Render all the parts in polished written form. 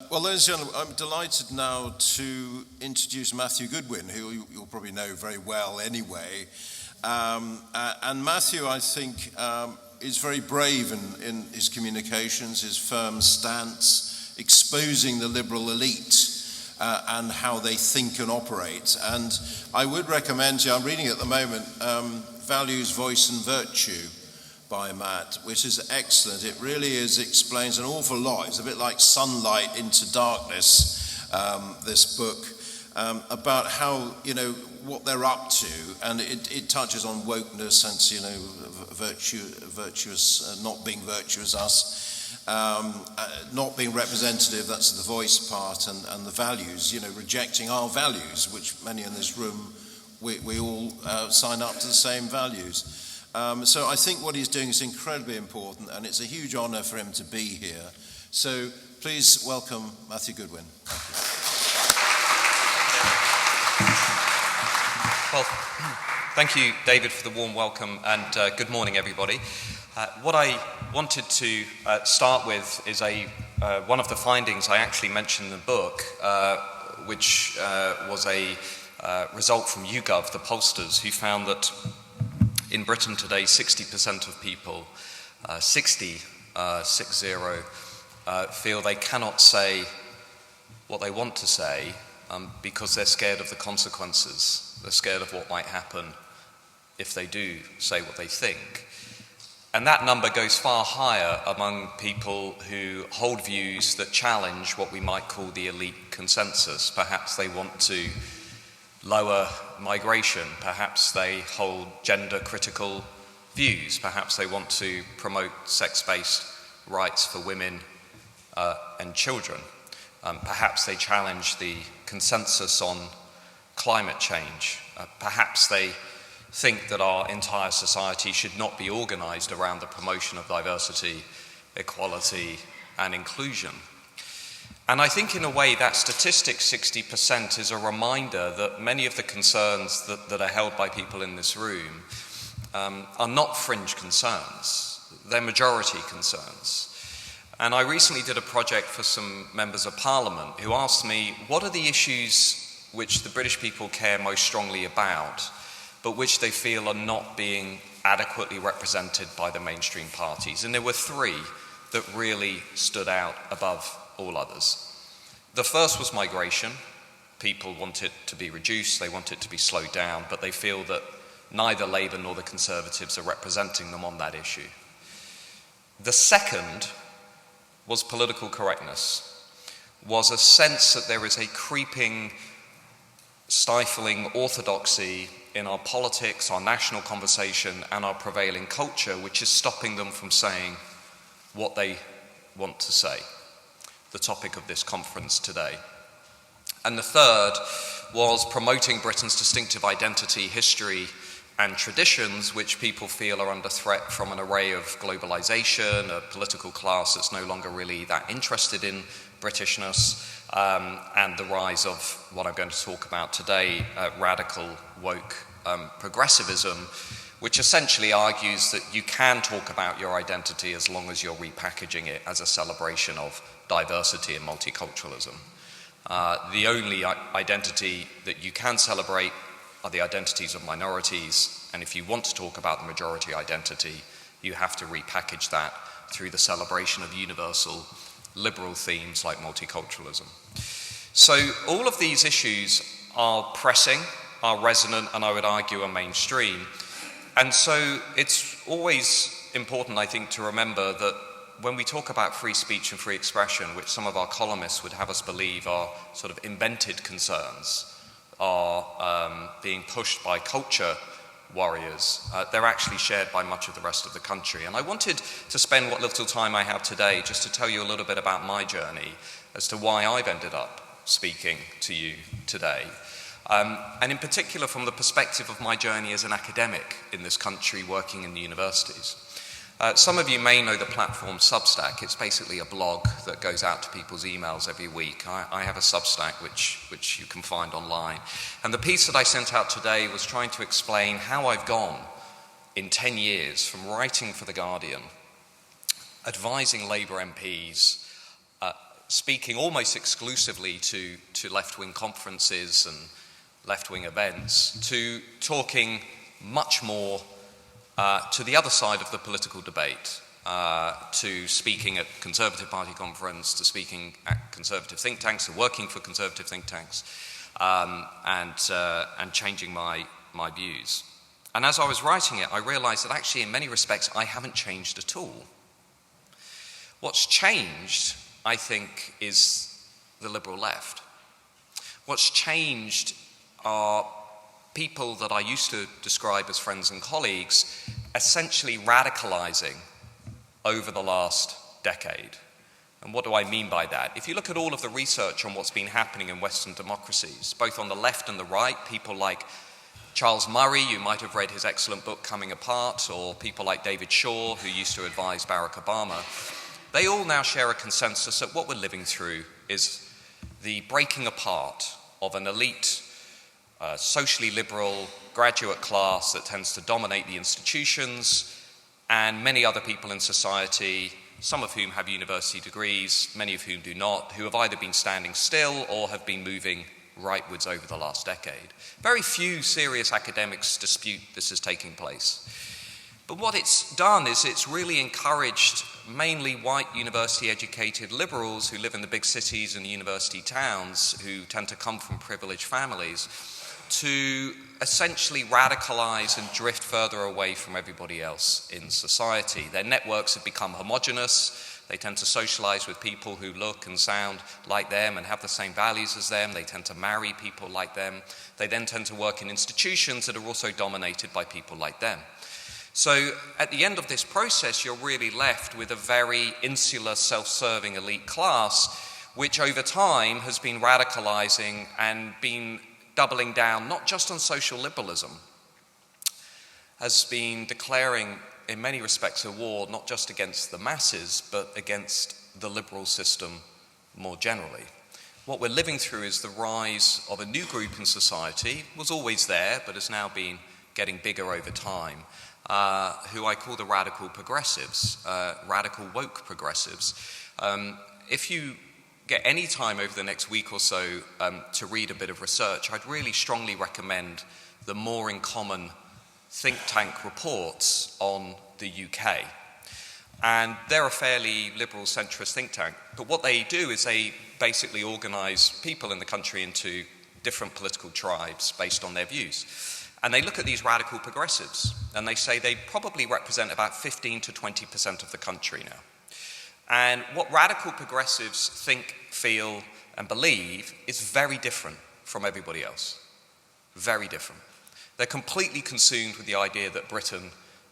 Well, ladies and gentlemen, I'm delighted now to introduce Matthew Goodwin, who you'll probably know very well anyway. And Matthew, I think, is very brave in his communications, his firm stance, exposing the liberal elite and how they think and operate. And I would recommend to you, I'm reading at the moment, Values, Voice and Virtue by Matt, which is excellent. It really explains an awful lot. It's a bit like sunlight into darkness, this book, about how, what they're up to, and it touches on wokeness and, virtuous, not being virtuous us, not being representative, that's the voice part, and the values, rejecting our values, which many in this room, we all sign up to the same values. So I think what he's doing is incredibly important, and it's a huge honour for him to be here. So please welcome Matthew Goodwin. Well, thank you, David, for the warm welcome, and good morning, everybody. What I wanted to start with is one of the findings I actually mentioned in the book, which was a result from YouGov, the pollsters, who found that in Britain today, 60% of people, 60, feel they cannot say what they want to say because they're scared of the consequences. They're scared of what might happen if they do say what they think. And that number goes far higher among people who hold views that challenge what we might call the elite consensus. Perhaps they want to lower migration, perhaps they hold gender-critical views, perhaps they want to promote sex-based rights for women and children, perhaps they challenge the consensus on climate change, perhaps they think that our entire society should not be organised around the promotion of diversity, equality and inclusion. And I think in a way that statistic, 60%, is a reminder that many of the concerns that are held by people in this room are not fringe concerns, they're majority concerns. And I recently did a project for some members of Parliament who asked me, what are the issues which the British people care most strongly about, but which they feel are not being adequately represented by the mainstream parties? And there were three that really stood out above all others. The first was migration. People want it to be reduced, they want it to be slowed down, but they feel that neither Labour nor the Conservatives are representing them on that issue. The second was political correctness, was a sense that there is a creeping, stifling orthodoxy in our politics, our national conversation, and our prevailing culture, which is stopping them from saying what they want to say. The topic of this conference today. And the third was promoting Britain's distinctive identity, history and traditions, which people feel are under threat from an array of globalisation, a political class that's no longer really that interested in Britishness, and the rise of what I'm going to talk about today, radical, woke progressivism, which essentially argues that you can talk about your identity as long as you're repackaging it as a celebration of diversity and multiculturalism. The only identity that you can celebrate are the identities of minorities, and if you want to talk about the majority identity, you have to repackage that through the celebration of universal liberal themes like multiculturalism. So all of these issues are pressing, are resonant, and I would argue are mainstream. And so it's always important, I think, to remember that when we talk about free speech and free expression, which some of our columnists would have us believe are sort of invented concerns, are being pushed by culture warriors, they're actually shared by much of the rest of the country. And I wanted to spend what little time I have today just to tell you a little bit about my journey as to why I've ended up speaking to you today. And in particular from the perspective of my journey as an academic in this country working in the universities. Some of you may know the platform Substack. It's basically a blog that goes out to people's emails every week. I have a Substack which you can find online. And the piece that I sent out today was trying to explain how I've gone in 10 years from writing for The Guardian, advising Labour MPs, speaking almost exclusively to left-wing conferences and left-wing events, to talking much more to the other side of the political debate, to speaking at Conservative Party conference, to speaking at Conservative think tanks, to working for Conservative think tanks, and changing my views. And as I was writing it, I realized that actually in many respects I haven't changed at all. What's changed, I think, is the liberal left. What's changed are people that I used to describe as friends and colleagues essentially radicalizing over the last decade. And what do I mean by that? If you look at all of the research on what's been happening in Western democracies, both on the left and the right, people like Charles Murray, you might have read his excellent book Coming Apart, or people like David Shaw, who used to advise Barack Obama, they all now share a consensus that what we're living through is the breaking apart of an elite, socially liberal graduate class that tends to dominate the institutions, and many other people in society, some of whom have university degrees, many of whom do not, who have either been standing still or have been moving rightwards over the last decade. Very few serious academics dispute this is taking place. But what it's done is it's really encouraged mainly white university-educated liberals who live in the big cities and university towns, who tend to come from privileged families, to essentially radicalize and drift further away from everybody else in society. Their networks have become homogenous. They tend to socialize with people who look and sound like them and have the same values as them. They tend to marry people like them. They then tend to work in institutions that are also dominated by people like them. So at the end of this process, you're really left with a very insular, self-serving elite class, which over time has been radicalizing and been doubling down not just on social liberalism, has been declaring in many respects a war not just against the masses but against the liberal system more generally. What we're living through is the rise of a new group in society, was always there but has now been getting bigger over time, who I call the radical progressives, radical woke progressives. If you get any time over the next week or so to read a bit of research, I'd really strongly recommend the More in Common think tank reports on the UK. And they're a fairly liberal centrist think tank, but what they do is they basically organise people in the country into different political tribes based on their views. And they look at these radical progressives, and they say they probably represent about 15 to 20% of the country now. And what radical progressives think, feel, and believe is very different from everybody else. Very different. They're completely consumed with the idea that Britain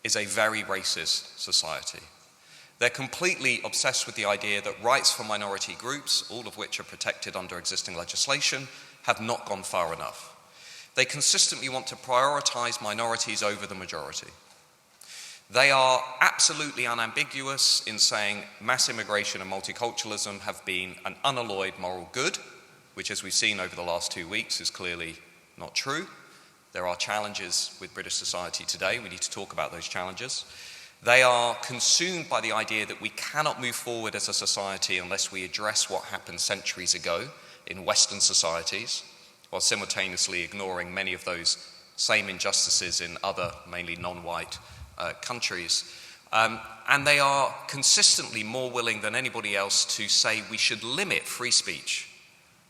is a very racist society. They're completely obsessed with the idea that rights for minority groups, all of which are protected under existing legislation, have not gone far enough. They consistently want to prioritize minorities over the majority. They are absolutely unambiguous in saying mass immigration and multiculturalism have been an unalloyed moral good, which, as we've seen over the last 2 weeks, is clearly not true. There are challenges with British society today. We need to talk about those challenges. They are consumed by the idea that we cannot move forward as a society unless we address what happened centuries ago in Western societies, while simultaneously ignoring many of those same injustices in other, mainly non-white countries. And they are consistently more willing than anybody else to say we should limit free speech.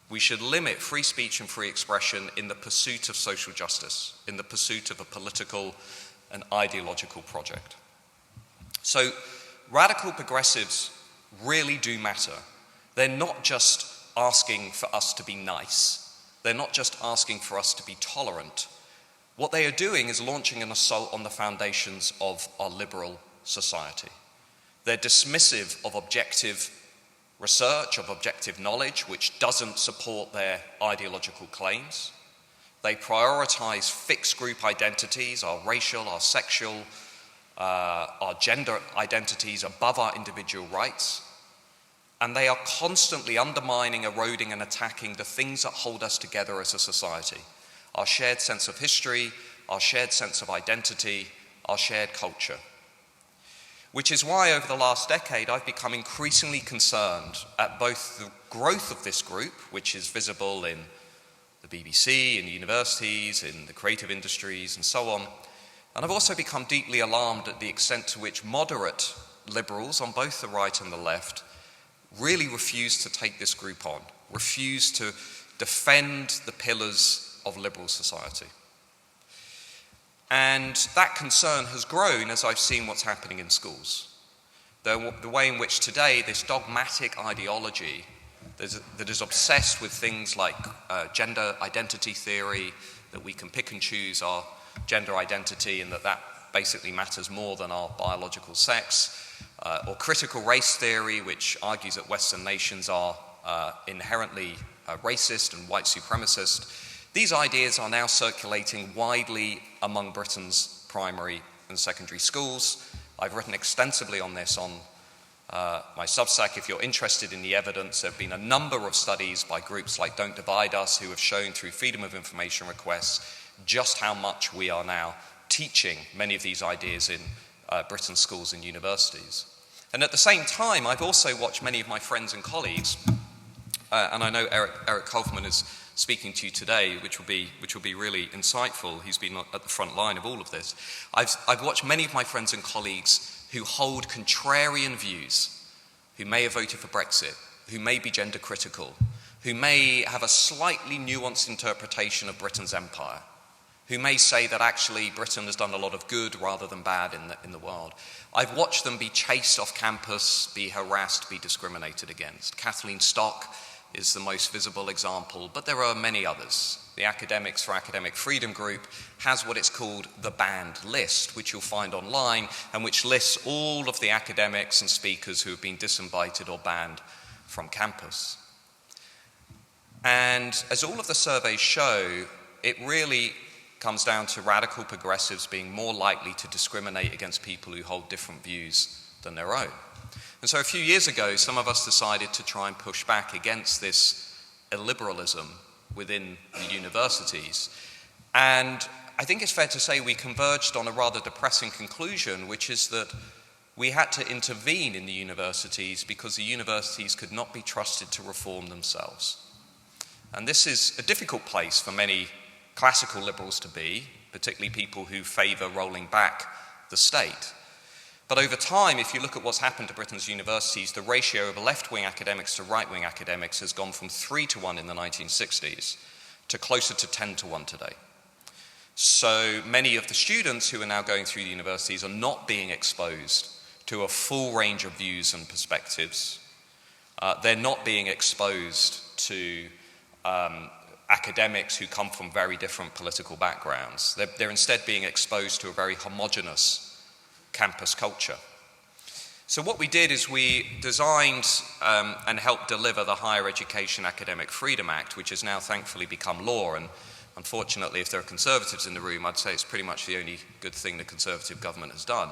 We should limit free speech and free expression in the pursuit of social justice, in the pursuit of a political and ideological project. So radical progressives really do matter. They're not just asking for us to be nice. They're not just asking for us to be tolerant. What they are doing is launching an assault on the foundations of our liberal society. They're dismissive of objective research, of objective knowledge, which doesn't support their ideological claims. They prioritize fixed group identities, our racial, our sexual, our gender identities above our individual rights. And they are constantly undermining, eroding, and attacking the things that hold us together as a society. Our shared sense of history, our shared sense of identity, our shared culture. which is why over the last decade I've become increasingly concerned at both the growth of this group, which is visible in the BBC, in universities, in the creative industries and so on, and I've also become deeply alarmed at the extent to which moderate liberals on both the right and the left really refuse to take this group on, refuse to defend the pillars of liberal society. And that concern has grown as I've seen what's happening in schools. The way in which today this dogmatic ideology that is obsessed with things like gender identity theory, that we can pick and choose our gender identity and that basically matters more than our biological sex, or critical race theory, which argues that Western nations are inherently racist and white supremacist. These ideas are now circulating widely among Britain's primary and secondary schools. I've written extensively on this on my Substack. If you're interested in the evidence, there have been a number of studies by groups like Don't Divide Us who have shown through freedom of information requests just how much we are now teaching many of these ideas in Britain's schools and universities. And at the same time, I've also watched many of my friends and colleagues, and I know Eric Kaufman is speaking to you today, which will be really insightful. He's been at the front line of all of this. I've watched many of my friends and colleagues who hold contrarian views, who may have voted for Brexit, who may be gender critical, who may have a slightly nuanced interpretation of Britain's empire, who may say that actually Britain has done a lot of good rather than bad in the world. I've watched them be chased off campus, be harassed, be discriminated against. Kathleen Stock is the most visible example, but there are many others. The Academics for Academic Freedom group has what it's called the banned list, which you'll find online, and which lists all of the academics and speakers who have been disinvited or banned from campus. And as all of the surveys show, it really comes down to radical progressives being more likely to discriminate against people who hold different views than their own. And so a few years ago, some of us decided to try and push back against this illiberalism within the universities. And I think it's fair to say we converged on a rather depressing conclusion, which is that we had to intervene in the universities because the universities could not be trusted to reform themselves. And this is a difficult place for many classical liberals to be, particularly people who favour rolling back the state. But over time, if you look at what's happened to Britain's universities, the ratio of left-wing academics to right-wing academics has gone from 3-1 in the 1960s to closer to 10-1 today. So many of the students who are now going through the universities are not being exposed to a full range of views and perspectives. They're not being exposed to academics who come from very different political backgrounds. They're instead being exposed to a very homogenous campus culture. So what we did is we designed and helped deliver the Higher Education Academic Freedom Act, which has now thankfully become law. And unfortunately, if there are Conservatives in the room, I'd say it's pretty much the only good thing the Conservative government has done.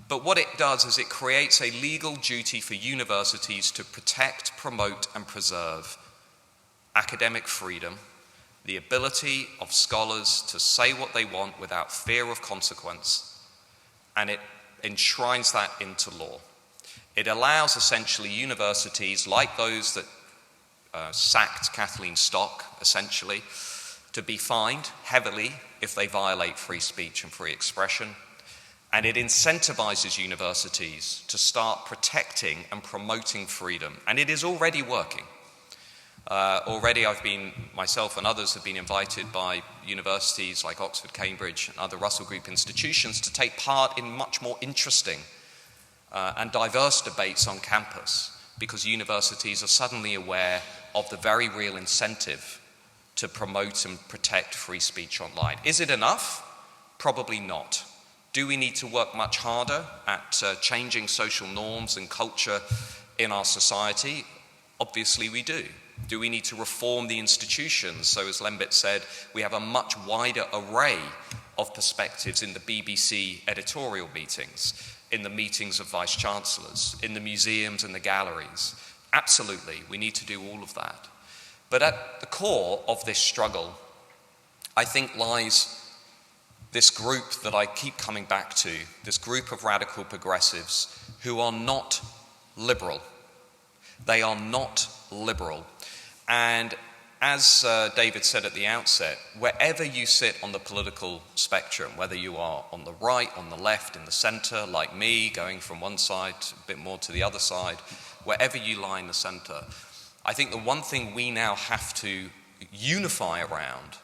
But what it does is it creates a legal duty for universities to protect, promote, and preserve academic freedom, the ability of scholars to say what they want without fear of consequence, and it enshrines that into law. It allows essentially universities like those that sacked Kathleen Stock, essentially, to be fined heavily if they violate free speech and free expression. And it incentivizes universities to start protecting and promoting freedom. And it is already working. Already myself and others have been invited by universities like Oxford, Cambridge and other Russell Group institutions to take part in much more interesting and diverse debates on campus, because universities are suddenly aware of the very real incentive to promote and protect free speech online. Is it enough? Probably not. Do we need to work much harder at changing social norms and culture in our society? Obviously we do. Do we need to reform the institutions? So as Lembit said, we have a much wider array of perspectives in the BBC editorial meetings, in the meetings of vice-chancellors, in the museums and the galleries. Absolutely, we need to do all of that. But at the core of this struggle, I think, lies this group that I keep coming back to, this group of radical progressives who are not liberal. They are not liberal. And as David said at the outset, wherever you sit on the political spectrum, whether you are on the right, on the left, in the centre, like me, going from one side a bit more to the other side, wherever you lie in the centre, I think the one thing we now have to unify around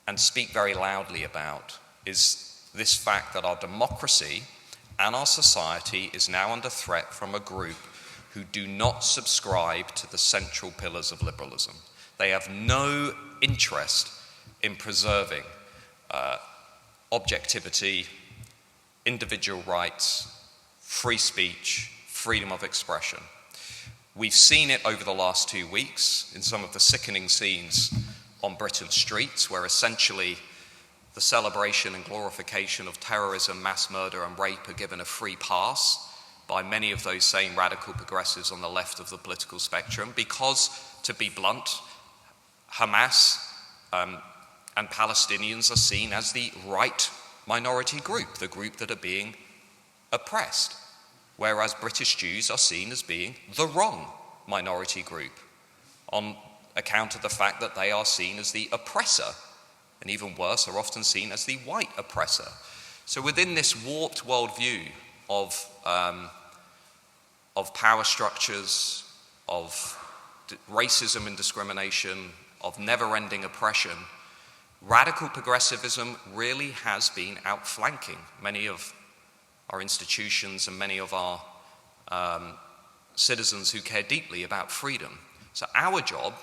and speak very loudly about is this fact that our democracy and our society is now under threat from a group who do not subscribe to the central pillars of liberalism. They have no interest in preserving objectivity, individual rights, free speech, freedom of expression. We've seen it over the last 2 weeks in some of the sickening scenes on Britain's streets, where essentially the celebration and glorification of terrorism, mass murder and rape are given a free pass by many of those same radical progressives on the left of the political spectrum because, to be blunt, Hamas and Palestinians are seen as the right minority group, the group that are being oppressed, whereas British Jews are seen as being the wrong minority group on account of the fact that they are seen as the oppressor, and even worse, are often seen as the white oppressor. So within this warped worldview of power structures, of racism and discrimination, of never-ending oppression, radical progressivism really has been outflanking many of our institutions and many of our citizens who care deeply about freedom. So our job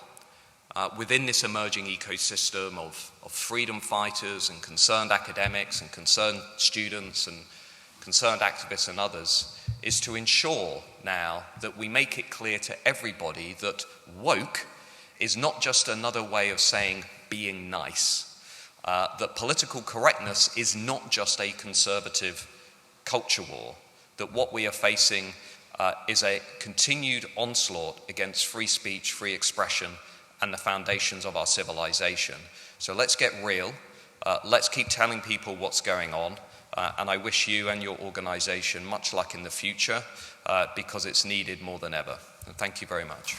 within this emerging ecosystem of freedom fighters and concerned academics and concerned students and concerned activists and others is to ensure now that we make it clear to everybody that woke is not just another way of saying being nice, that political correctness is not just a conservative culture war, that what we are facing is a continued onslaught against free speech, free expression, and the foundations of our civilization. So let's get real, let's keep telling people what's going on, and I wish you and your organization much luck in the future because it's needed more than ever. And thank you very much.